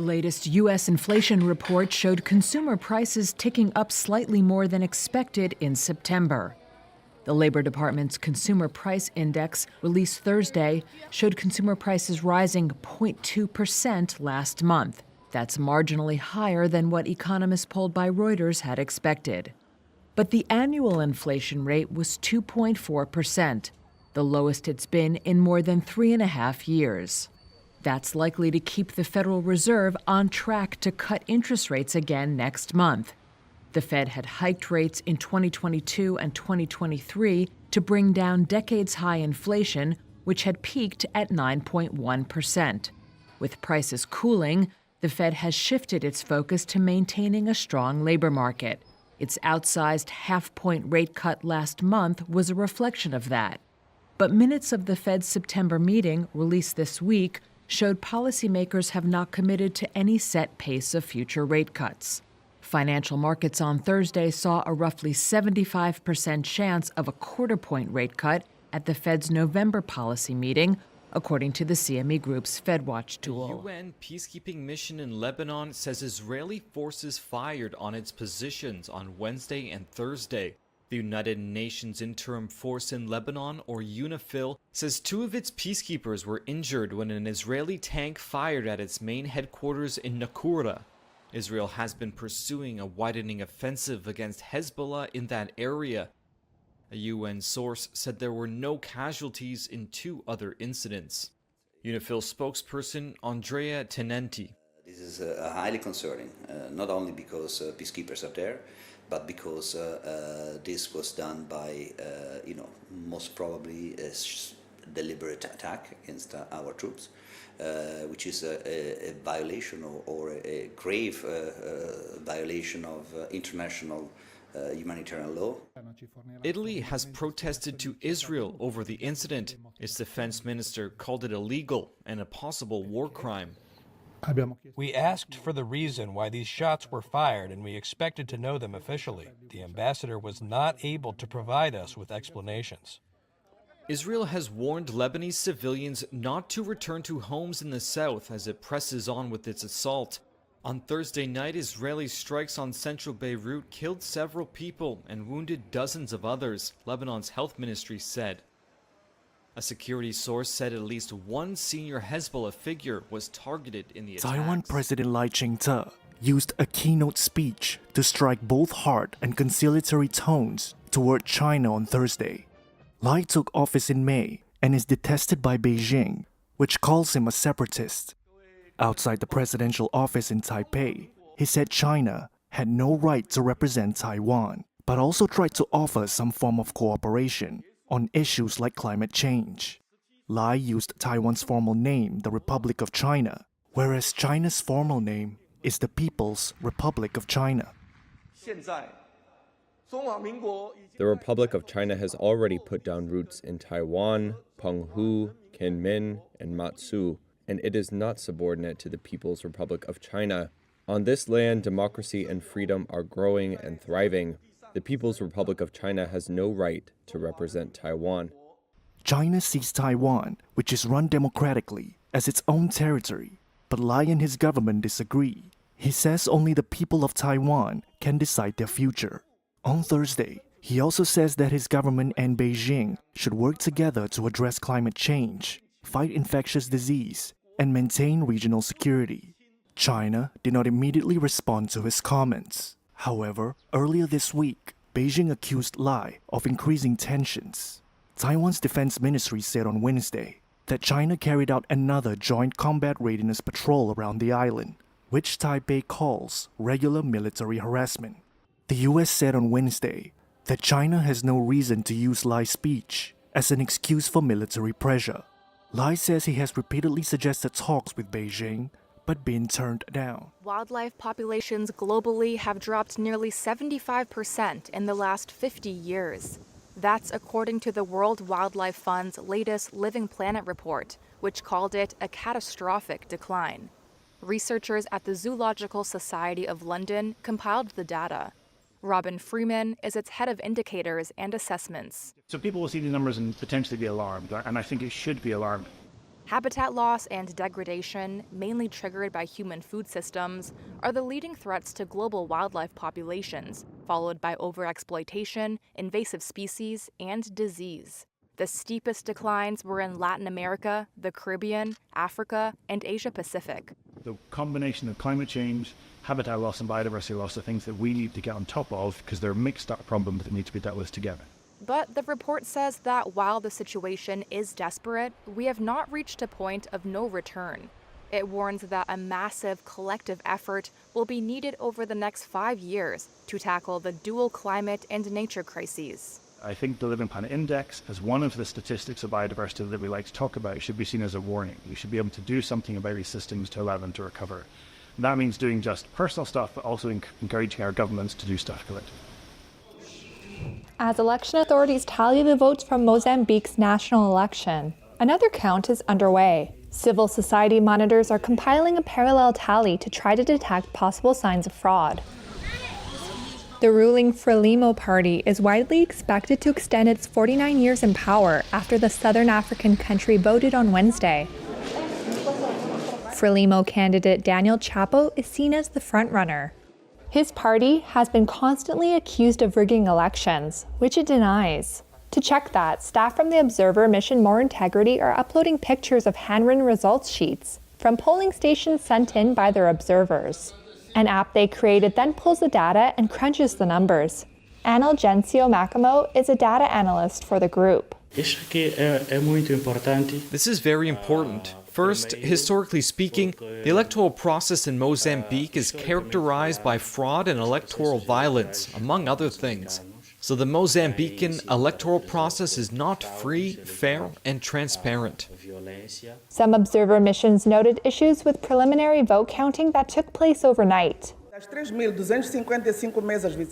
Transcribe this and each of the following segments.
latest U.S. inflation report showed consumer prices ticking up slightly more than expected in September. The Labor Department's Consumer Price Index, released Thursday, showed consumer prices rising 0.2% last month. That's marginally higher than what economists polled by Reuters had expected. But the annual inflation rate was 2.4%, the lowest it's been in more than 3.5 years. That's likely to keep the Federal Reserve on track to cut interest rates again next month. The Fed had hiked rates in 2022 and 2023 to bring down decades-high inflation, which had peaked at 9.1%. With prices cooling, the Fed has shifted its focus to maintaining a strong labor market. Its outsized half-point rate cut last month was a reflection of that. But minutes of the Fed's September meeting, released this week, showed policymakers have not committed to any set pace of future rate cuts. Financial markets on Thursday saw a roughly 75% chance of a quarter-point rate cut at the Fed's November policy meeting, according to the CME Group's FedWatch tool. The UN peacekeeping mission in Lebanon says Israeli forces fired on its positions on Wednesday and Thursday. The United Nations Interim Force in Lebanon, or UNIFIL, says 2 of its peacekeepers were injured when an Israeli tank fired at its main headquarters in Naqoura. Israel has been pursuing a widening offensive against Hezbollah in that area. A UN source said there were no casualties in 2 other incidents. UNIFIL spokesperson Andrea Tenenti. This is highly concerning, not only because peacekeepers are there, but because this was done by, most probably a deliberate attack against our troops, which is a violation or a grave violation of international humanitarian law. Italy has protested to Israel over the incident. Its defense minister called it illegal and a possible war crime. We asked for the reason why these shots were fired, and we expected to know them officially. The ambassador was not able to provide us with explanations. Israel has warned Lebanese civilians not to return to homes in the south as it presses on with its assault. On Thursday night, Israeli strikes on central Beirut killed several people and wounded dozens of others, Lebanon's health ministry said. A security source said at least 1 senior Hezbollah figure was targeted in the attacks. Taiwan President Lai Ching-te used a keynote speech to strike both hard and conciliatory tones toward China on Thursday. Lai took office in May and is detested by Beijing, which calls him a separatist. Outside the presidential office in Taipei, he said China had no right to represent Taiwan, but also tried to offer some form of cooperation on issues like climate change. Lai used Taiwan's formal name, the Republic of China, whereas China's formal name is the People's Republic of China. The Republic of China has already put down roots in Taiwan, Penghu, Kinmen, and Matsu, and it is not subordinate to the People's Republic of China. On this land, democracy and freedom are growing and thriving. The People's Republic of China has no right to represent Taiwan. China sees Taiwan, which is run democratically, as its own territory, but Lai and his government disagree. He says only the people of Taiwan can decide their future. On Thursday, he also says that his government and Beijing should work together to address climate change, fight infectious disease, and maintain regional security. China did not immediately respond to his comments. However, earlier this week, Beijing accused Lai of increasing tensions. Taiwan's defense ministry said on Wednesday that China carried out another joint combat readiness patrol around the island, which Taipei calls regular military harassment. The US said on Wednesday that China has no reason to use Lai's speech as an excuse for military pressure. Lai says he has repeatedly suggested talks with Beijing, but been turned down. Wildlife populations globally have dropped nearly 75% in the last 50 years. That's according to the World Wildlife Fund's latest Living Planet report, which called it a catastrophic decline. Researchers at the Zoological Society of London compiled the data. Robin Freeman is its head of indicators and assessments. So people will see the numbers and potentially be alarmed, and I think it should be alarmed. Habitat loss and degradation, mainly triggered by human food systems, are the leading threats to global wildlife populations, followed by overexploitation, invasive species, and disease. The steepest declines were in Latin America, the Caribbean, Africa, and Asia Pacific. The combination of climate change, habitat loss, and biodiversity loss are things that we need to get on top of because they're mixed up problems that need to be dealt with together. But the report says that while the situation is desperate, we have not reached a point of no return. It warns that a massive collective effort will be needed over the next 5 years to tackle the dual climate and nature crises. I think the Living Planet Index, as one of the statistics of biodiversity that we like to talk about, should be seen as a warning. We should be able to do something about these systems to allow them to recover. And that means doing just personal stuff, but also encouraging our governments to do stuff collectively. As election authorities tally the votes from Mozambique's national election, another count is underway. Civil society monitors are compiling a parallel tally to try to detect possible signs of fraud. The ruling Frelimo party is widely expected to extend its 49 years in power after the Southern African country voted on Wednesday. Frelimo candidate Daniel Chapo is seen as the frontrunner. His party has been constantly accused of rigging elections, which it denies. To check that, staff from the Observer Mission More Integrity are uploading pictures of handwritten results sheets from polling stations sent in by their observers. An app they created then pulls the data and crunches the numbers. Analgencio Macamo is a data analyst for the group. This is very important. First, historically speaking, the electoral process in Mozambique is characterized by fraud and electoral violence, among other things. So the Mozambican electoral process is not free, fair, and transparent. Some observer missions noted issues with preliminary vote counting that took place overnight.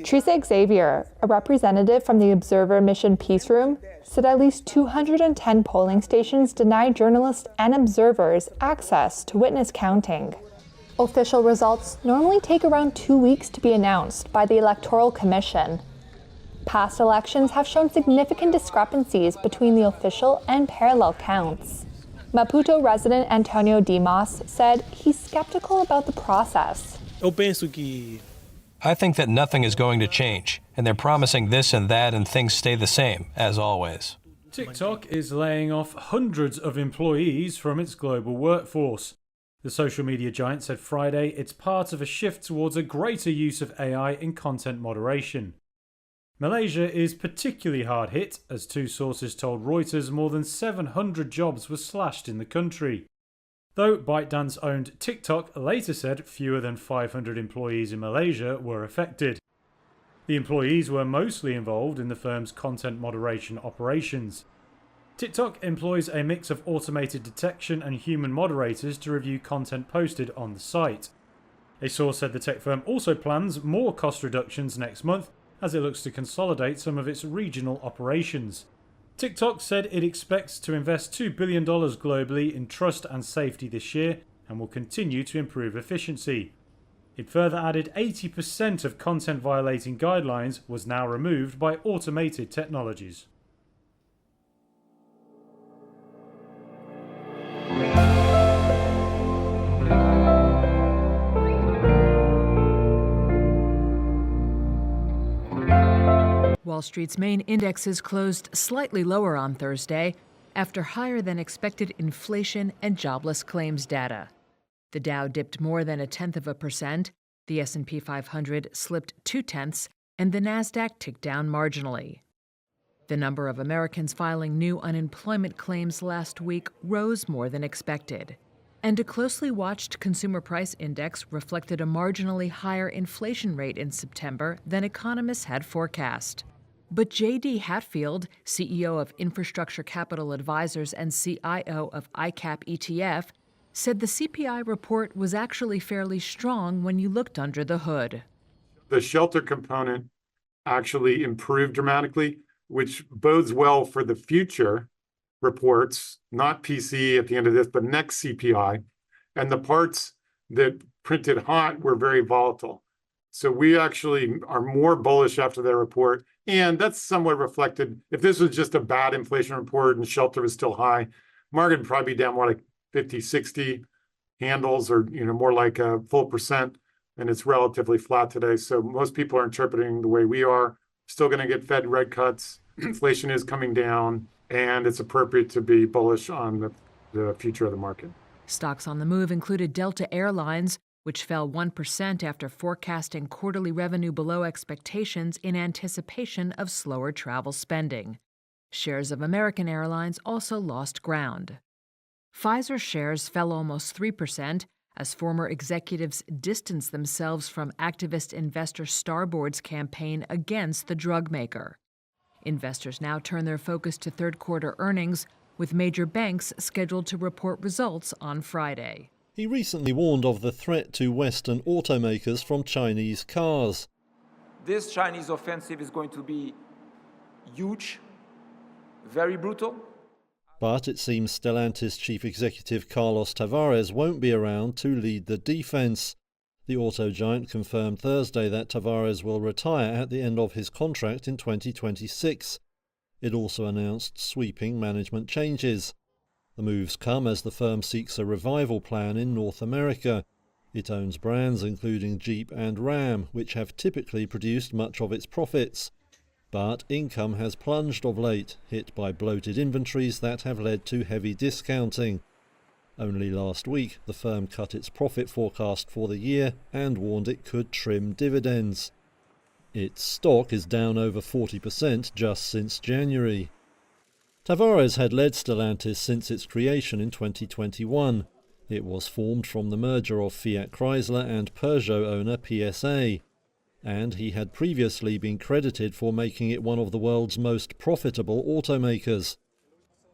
Teresa Xavier, a representative from the Observer Mission Peace Room, said at least 210 polling stations denied journalists and observers access to witness counting. Official results normally take around 2 weeks to be announced by the Electoral Commission. Past elections have shown significant discrepancies between the official and parallel counts. Maputo resident Antonio Dimas said he's skeptical about the process. I think that nothing is going to change, and they're promising this and that, and things stay the same, as always. TikTok is laying off hundreds of employees from its global workforce. The social media giant said Friday it's part of a shift towards a greater use of AI in content moderation. Malaysia is particularly hard hit, as two sources told Reuters more than 700 jobs were slashed in the country. Though ByteDance-owned TikTok later said fewer than 500 employees in Malaysia were affected. The employees were mostly involved in the firm's content moderation operations. TikTok employs a mix of automated detection and human moderators to review content posted on the site. A source said the tech firm also plans more cost reductions next month as it looks to consolidate some of its regional operations. TikTok said it expects to invest $2 billion globally in trust and safety this year and will continue to improve efficiency. It further added 80% of content violating guidelines was now removed by automated technologies. Wall Street's main indexes closed slightly lower on Thursday after higher than expected inflation and jobless claims data. The Dow dipped more than 0.1%, the S&P 500 slipped 0.2, and the Nasdaq ticked down marginally. The number of Americans filing new unemployment claims last week rose more than expected, and a closely watched consumer price index reflected a marginally higher inflation rate in September than economists had forecast. But J.D. Hatfield, CEO of Infrastructure Capital Advisors and CIO of ICAP ETF, said the CPI report was actually fairly strong when you looked under the hood. The shelter component actually improved dramatically, which bodes well for the future reports, not PCE at the end of this, but next CPI. And the parts that printed hot were very volatile. So we actually are more bullish after their report. And that's somewhat reflected. If this was just a bad inflation report and shelter was still high, market would probably be down more like 50, 60 handles, or more like a full percent, and it's relatively flat today. So most people are interpreting the way we are. Still going to get Fed rate cuts. Inflation is coming down, and it's appropriate to be bullish on the future of the market. Stocks on the move included Delta Airlines, which fell 1% after forecasting quarterly revenue below expectations in anticipation of slower travel spending. Shares of American Airlines also lost ground. Pfizer shares fell almost 3% as former executives distanced themselves from activist investor Starboard's campaign against the drug maker. Investors now turn their focus to third-quarter earnings, with major banks scheduled to report results on Friday. He recently warned of the threat to Western automakers from Chinese cars. This Chinese offensive is going to be huge, very brutal. But it seems Stellantis chief executive Carlos Tavares won't be around to lead the defense. The auto giant confirmed Thursday that Tavares will retire at the end of his contract in 2026. It also announced sweeping management changes. The moves come as the firm seeks a revival plan in North America. It owns brands including Jeep and Ram, which have typically produced much of its profits. But income has plunged of late, hit by bloated inventories that have led to heavy discounting. Only last week, the firm cut its profit forecast for the year and warned it could trim dividends. Its stock is down over 40% just since January. Tavares had led Stellantis since its creation in 2021. It was formed from the merger of Fiat Chrysler and Peugeot owner PSA. And he had previously been credited for making it one of the world's most profitable automakers.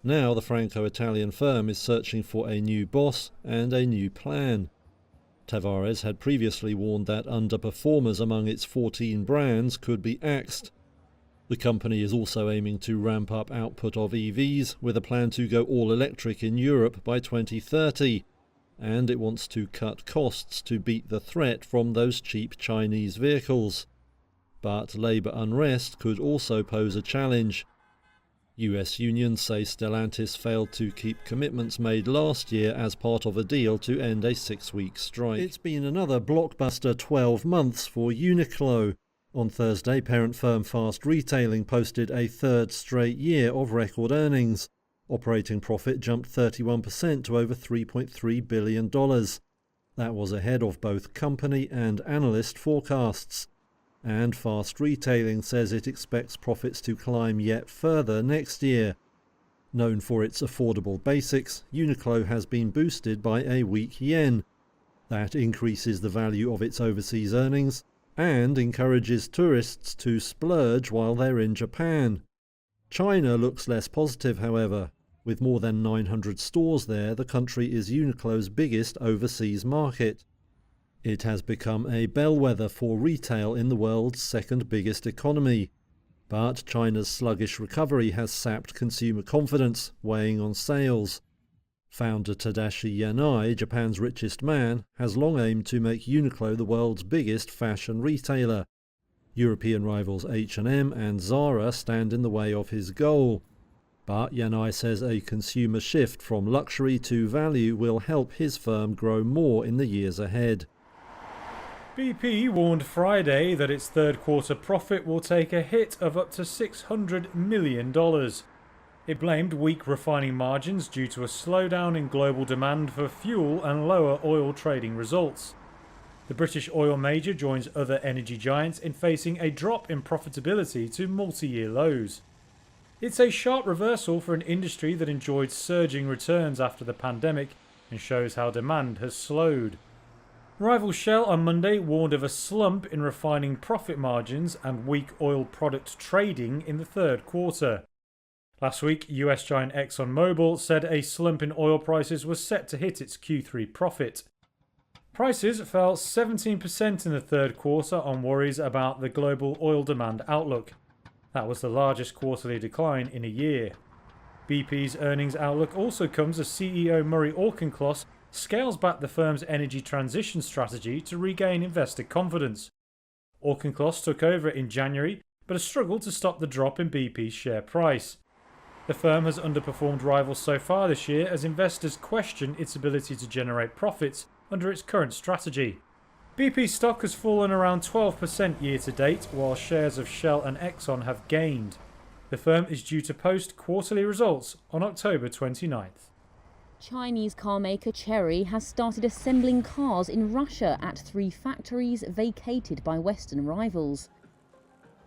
Now the Franco-Italian firm is searching for a new boss and a new plan. Tavares had previously warned that underperformers among its 14 brands could be axed. The company is also aiming to ramp up output of EVs with a plan to go all-electric in Europe by 2030, and it wants to cut costs to beat the threat from those cheap Chinese vehicles. But labour unrest could also pose a challenge. US unions say Stellantis failed to keep commitments made last year as part of a deal to end a 6-week strike. It's been another blockbuster 12 months for Uniqlo. On Thursday, parent firm Fast Retailing posted a third straight year of record earnings. Operating profit jumped 31% to over $3.3 billion. That was ahead of both company and analyst forecasts. And Fast Retailing says it expects profits to climb yet further next year. Known for its affordable basics, Uniqlo has been boosted by a weak yen. That increases the value of its overseas earnings and encourages tourists to splurge while they're in Japan. China looks less positive, however. With more than 900 stores there, the country is Uniqlo's biggest overseas market. It has become a bellwether for retail in the world's second biggest economy. But China's sluggish recovery has sapped consumer confidence, weighing on sales. Founder Tadashi Yanai, Japan's richest man, has long aimed to make Uniqlo the world's biggest fashion retailer. European rivals H&M and Zara stand in the way of his goal. But Yanai says a consumer shift from luxury to value will help his firm grow more in the years ahead. BP warned Friday that its third quarter profit will take a hit of up to $600 million. It blamed weak refining margins due to a slowdown in global demand for fuel and lower oil trading results. The British oil major joins other energy giants in facing a drop in profitability to multi-year lows. It's a sharp reversal for an industry that enjoyed surging returns after the pandemic and shows how demand has slowed. Rival Shell on Monday warned of a slump in refining profit margins and weak oil product trading in the third quarter. Last week, US giant ExxonMobil said a slump in oil prices was set to hit its Q3 profit. Prices fell 17% in the third quarter on worries about the global oil demand outlook. That was the largest quarterly decline in a year. BP's earnings outlook also comes as CEO Murray Auchincloss scales back the firm's energy transition strategy to regain investor confidence. Auchincloss took over in January, but has struggled to stop the drop in BP's share price. The firm has underperformed rivals so far this year as investors question its ability to generate profits under its current strategy. BP stock has fallen around 12% year to date, while shares of Shell and Exxon have gained. The firm is due to post quarterly results on October 29th. Chinese carmaker Chery has started assembling cars in Russia at 3 factories vacated by Western rivals.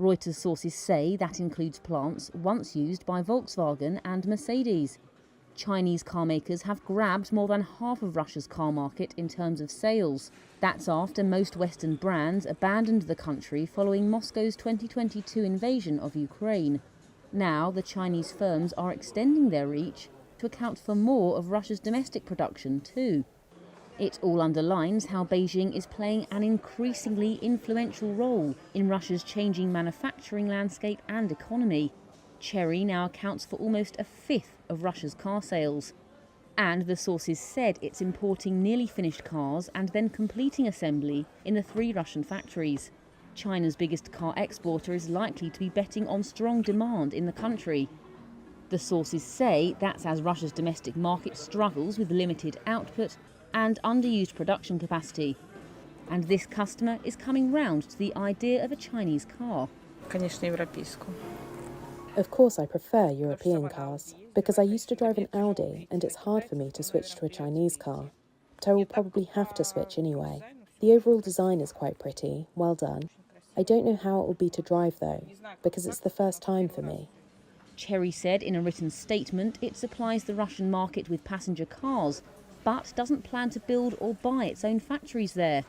Reuters sources say that includes plants once used by Volkswagen and Mercedes. Chinese carmakers have grabbed more than half of Russia's car market in terms of sales. That's after most Western brands abandoned the country following Moscow's 2022 invasion of Ukraine. Now the Chinese firms are extending their reach to account for more of Russia's domestic production too. It all underlines how Beijing is playing an increasingly influential role in Russia's changing manufacturing landscape and economy. Chery now accounts for almost a fifth of Russia's car sales. And the sources said it's importing nearly finished cars and then completing assembly in the 3 Russian factories. China's biggest car exporter is likely to be betting on strong demand in the country. The sources say that's as Russia's domestic market struggles with limited output and underused production capacity. And this customer is coming round to the idea of a Chinese car. Of course I prefer European cars, because I used to drive an Audi and it's hard for me to switch to a Chinese car. But I will probably have to switch anyway. The overall design is quite pretty, well done. I don't know how it will be to drive though, because it's the first time for me. Chery said in a written statement it supplies the Russian market with passenger cars, but doesn't plan to build or buy its own factories there.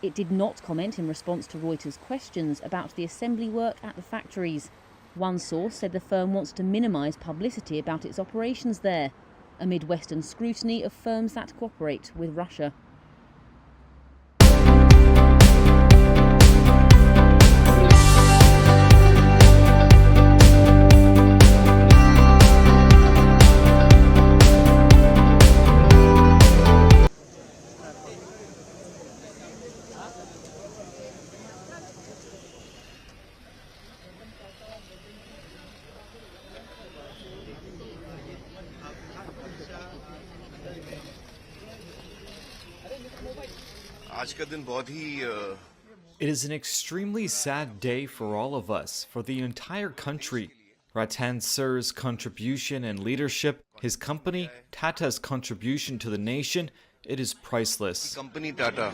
It did not comment in response to Reuters' questions about the assembly work at the factories. One source said the firm wants to minimise publicity about its operations there, amid Western scrutiny of firms that cooperate with Russia. It is an extremely sad day for all of us, for the entire country. Ratan Sir's contribution and leadership, his company, Tata's contribution to the nation, it is priceless. Company Tata